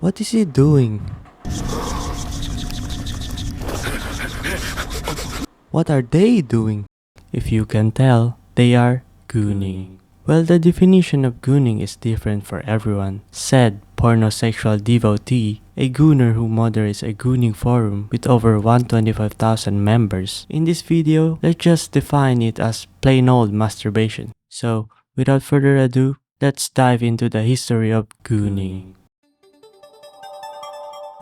What is he doing? What are they doing? If you can tell, they are gooning. Well, the definition of gooning is different for everyone. Said pornosexual devotee, a gooner who moderates a gooning forum with over 125,000 members. In this video, let's just define it as plain old masturbation. So, without further ado, let's dive into the history of gooning.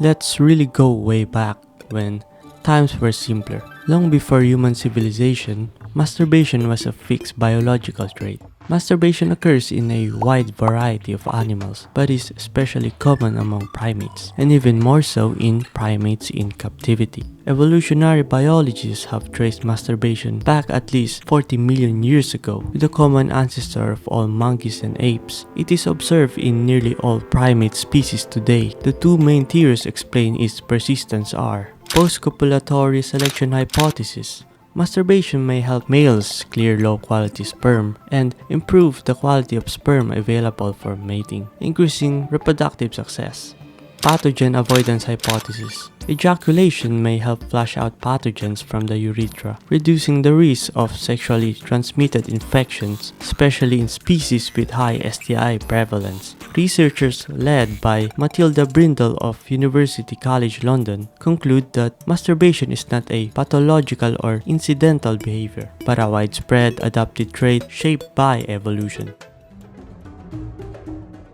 Let's really go way back when times were simpler. Long before human civilization, masturbation was a fixed biological trait. Masturbation occurs in a wide variety of animals, but is especially common among primates, and even more so in primates in captivity. Evolutionary biologists have traced masturbation back at least 40 million years ago, with the common ancestor of all monkeys and apes. It is observed in nearly all primate species today. The two main theories explain its persistence are: post-copulatory selection hypothesis. Masturbation may help males clear low-quality sperm and improve the quality of sperm available for mating, increasing reproductive success. Pathogen avoidance hypothesis. Ejaculation may help flush out pathogens from the urethra, reducing the risk of sexually transmitted infections, especially in species with high STI prevalence. Researchers led by Matilda Brindle of University College London conclude that masturbation is not a pathological or incidental behavior, but a widespread adaptive trait shaped by evolution.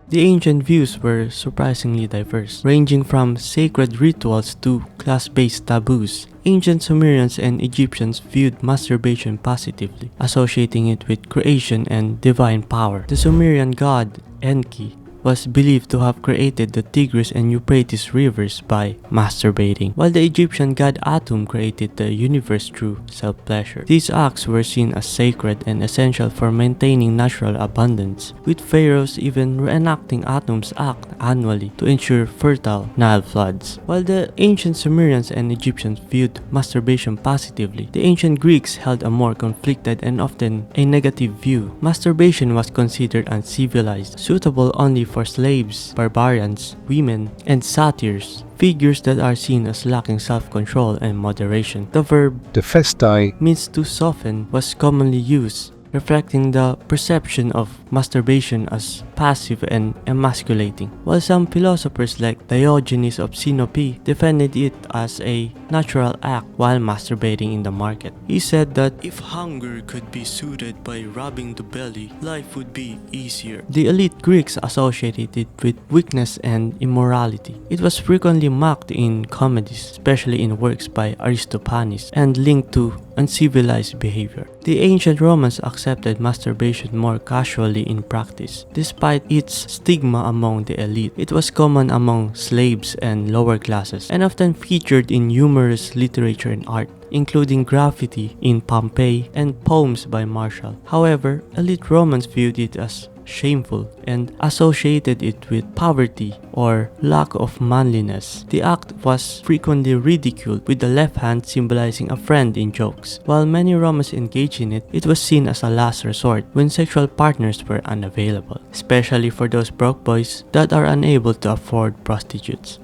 The ancient views were surprisingly diverse, ranging from sacred rituals to class-based taboos. Ancient Sumerians and Egyptians viewed masturbation positively, associating it with creation and divine power. The Sumerian god Enki was believed to have created the Tigris and Euphrates rivers by masturbating, while the Egyptian god Atum created the universe through self-pleasure. These acts were seen as sacred and essential for maintaining natural abundance, with pharaohs even reenacting Atum's act annually to ensure fertile Nile floods. While the ancient Sumerians and Egyptians viewed masturbation positively, the ancient Greeks held a more conflicted and often a negative view. Masturbation was considered uncivilized, suitable only for slaves, barbarians, women, and satyrs, figures that are seen as lacking self-control and moderation. The verb defestai means to soften was commonly used, reflecting the perception of masturbation as passive and emasculating, while some philosophers like Diogenes of Sinope defended it as a natural act while masturbating in the market. He said that if hunger could be soothed by rubbing the belly, life would be easier. The elite Greeks associated it with weakness and immorality. It was frequently mocked in comedies, especially in works by Aristophanes, and linked to uncivilized behavior. The ancient Romans accepted masturbation more casually in practice. Despite its stigma among the elite, it was common among slaves and lower classes, and often featured in humorous literature and art, including graffiti in Pompeii and poems by Martial. However, elite Romans viewed it as shameful and associated it with poverty or lack of manliness. The act was frequently ridiculed, with the left hand symbolizing a friend in jokes. While many Romans engaged in it, it was seen as a last resort when sexual partners were unavailable, especially for those broke boys that are unable to afford prostitutes.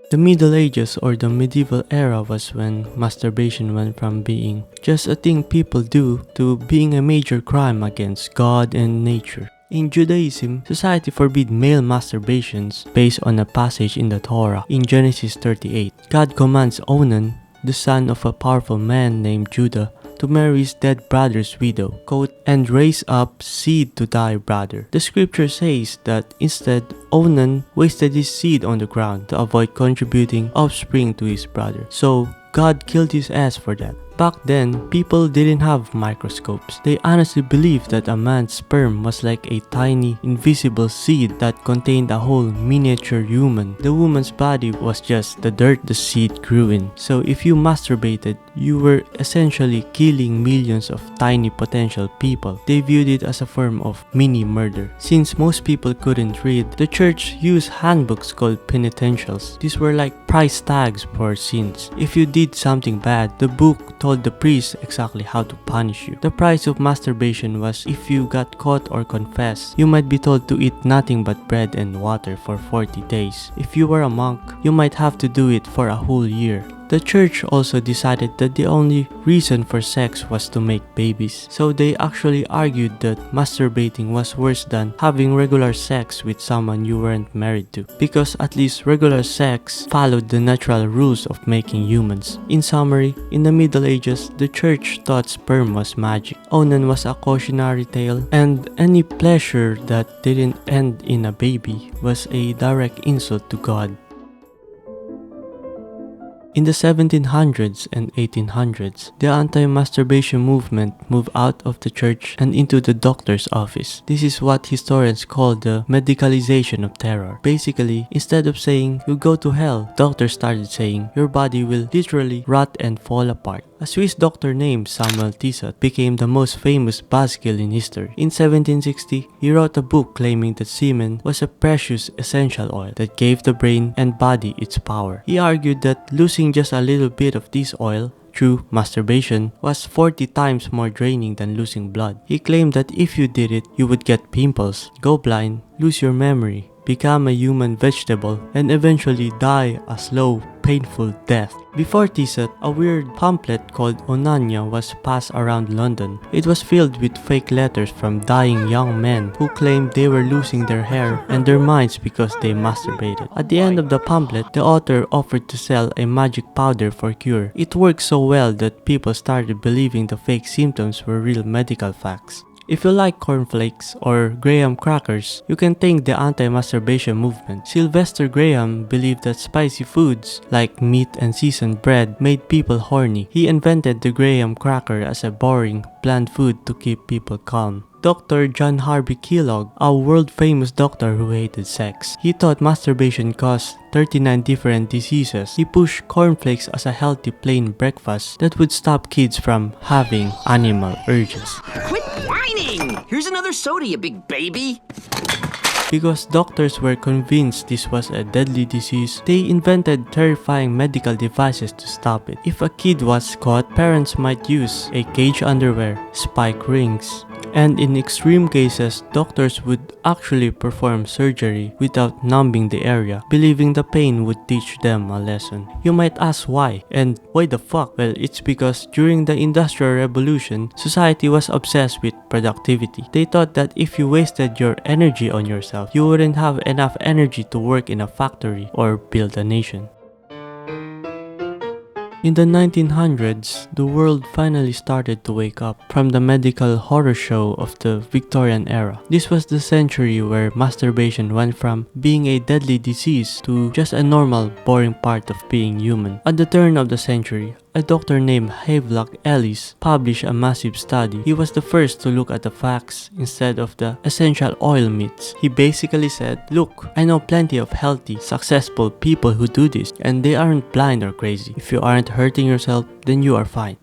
The Middle Ages or the medieval era was when masturbation went from being just a thing people do to being a major crime against God and nature. In Judaism, society forbid male masturbations based on a passage in the Torah. In Genesis 38, God commands Onan, the son of a powerful man named Judah, to marry his dead brother's widow, quote, and raise up seed to thy brother. The scripture says that instead, Onan wasted his seed on the ground to avoid contributing offspring to his brother. So, God killed his ass for that. Back then, people didn't have microscopes. They honestly believed that a man's sperm was like a tiny, invisible seed that contained a whole miniature human. The woman's body was just the dirt the seed grew in. So if you masturbated, you were essentially killing millions of tiny potential people. They viewed it as a form of mini-murder. Since most people couldn't read, the church used handbooks called penitentials. These were like price tags for sins. If you did something bad, the book told the priest exactly how to punish you. The price of masturbation was if you got caught or confessed, you might be told to eat nothing but bread and water for 40 days. If you were a monk, you might have to do it for a whole year. The church also decided that the only reason for sex was to make babies, so they actually argued that masturbating was worse than having regular sex with someone you weren't married to, because at least regular sex followed the natural rules of making humans. In summary, in the Middle Ages, the church thought sperm was magic, onan was a cautionary tale, and any pleasure that didn't end in a baby was a direct insult to God. In the 1700s and 1800s, the anti-masturbation movement moved out of the church and into the doctor's office. This is what historians call the medicalization of terror. Basically, instead of saying, "You go to hell," doctors started saying, "Your body will literally rot and fall apart." A Swiss doctor named Samuel Tissot became the most famous buzzkill in history. In 1760, he wrote a book claiming that semen was a precious essential oil that gave the brain and body its power. He argued that losing just a little bit of this oil through masturbation was 40 times more draining than losing blood. He claimed that if you did it, you would get pimples, go blind, lose your memory, become a human vegetable, and eventually die a slow, painful death. Before Tissot, a weird pamphlet called Onania was passed around London. It was filled with fake letters from dying young men who claimed they were losing their hair and their minds because they masturbated. At the end of the pamphlet, the author offered to sell a magic powder for cure. It worked so well that people started believing the fake symptoms were real medical facts. If you like cornflakes or graham crackers, you can thank the anti-masturbation movement. Sylvester Graham believed that spicy foods like meat and seasoned bread made people horny. He invented the graham cracker as a boring, bland food to keep people calm. Dr. John Harvey Kellogg, a world-famous doctor who hated sex. He thought masturbation caused 39 different diseases. He pushed cornflakes as a healthy plain breakfast that would stop kids from having animal urges. Quit whining! Here's another soda, you big baby! Because doctors were convinced this was a deadly disease, they invented terrifying medical devices to stop it. If a kid was caught, parents might use a cage underwear, spike rings, and in extreme cases, doctors would actually perform surgery without numbing the area, believing the pain would teach them a lesson. You might ask why, and why the fuck? Well, it's because during the Industrial Revolution, society was obsessed with productivity. They thought that if you wasted your energy on yourself, you wouldn't have enough energy to work in a factory or build a nation. In the 1900s, the world finally started to wake up from the medical horror show of the Victorian era. This was the century where masturbation went from being a deadly disease to just a normal, boring part of being human. At the turn of the century, a doctor named Havelock Ellis published a massive study. He was the first to look at the facts instead of the essential oil myths. He basically said, "Look, I know plenty of healthy, successful people who do this, and they aren't blind or crazy. If you aren't hurting yourself, then you are fine."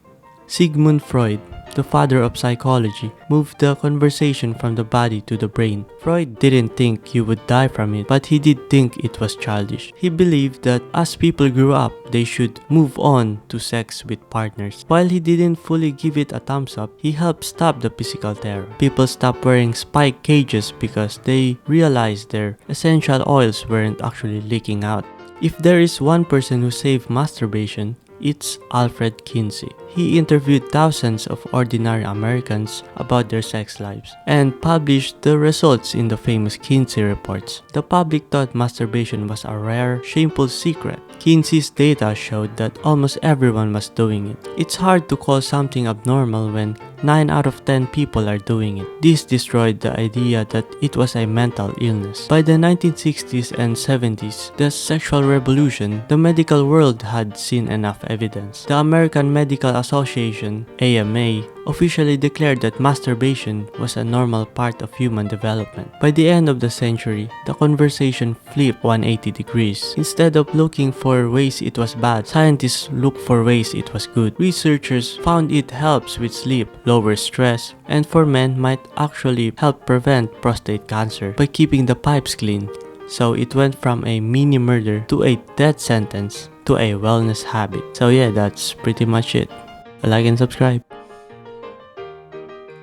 Sigmund Freud, the father of psychology, moved the conversation from the body to the brain. Freud didn't think you would die from it, but he did think it was childish. He believed that as people grew up, they should move on to sex with partners. While he didn't fully give it a thumbs up, he helped stop the physical terror. People stopped wearing spike cages because they realized their essential oils weren't actually leaking out. If there is one person who saved masturbation, it's Alfred Kinsey. He interviewed thousands of ordinary Americans about their sex lives and published the results in the famous Kinsey reports. The public thought masturbation was a rare, shameful secret. Kinsey's data showed that almost everyone was doing it. It's hard to call something abnormal when 9 out of 10 people are doing it. This destroyed the idea that it was a mental illness. By the 1960s and 70s, the sexual revolution, the medical world had seen enough evidence. The American Medical Association, AMA, officially declared that masturbation was a normal part of human development. By the end of the century, the conversation flipped 180 degrees. Instead of looking for ways it was bad, scientists looked for ways it was good. Researchers found it helps with sleep, lowers stress, and for men might actually help prevent prostate cancer by keeping the pipes clean. So it went from a mini murder to a death sentence to a wellness habit. So yeah, that's pretty much it. Like and subscribe.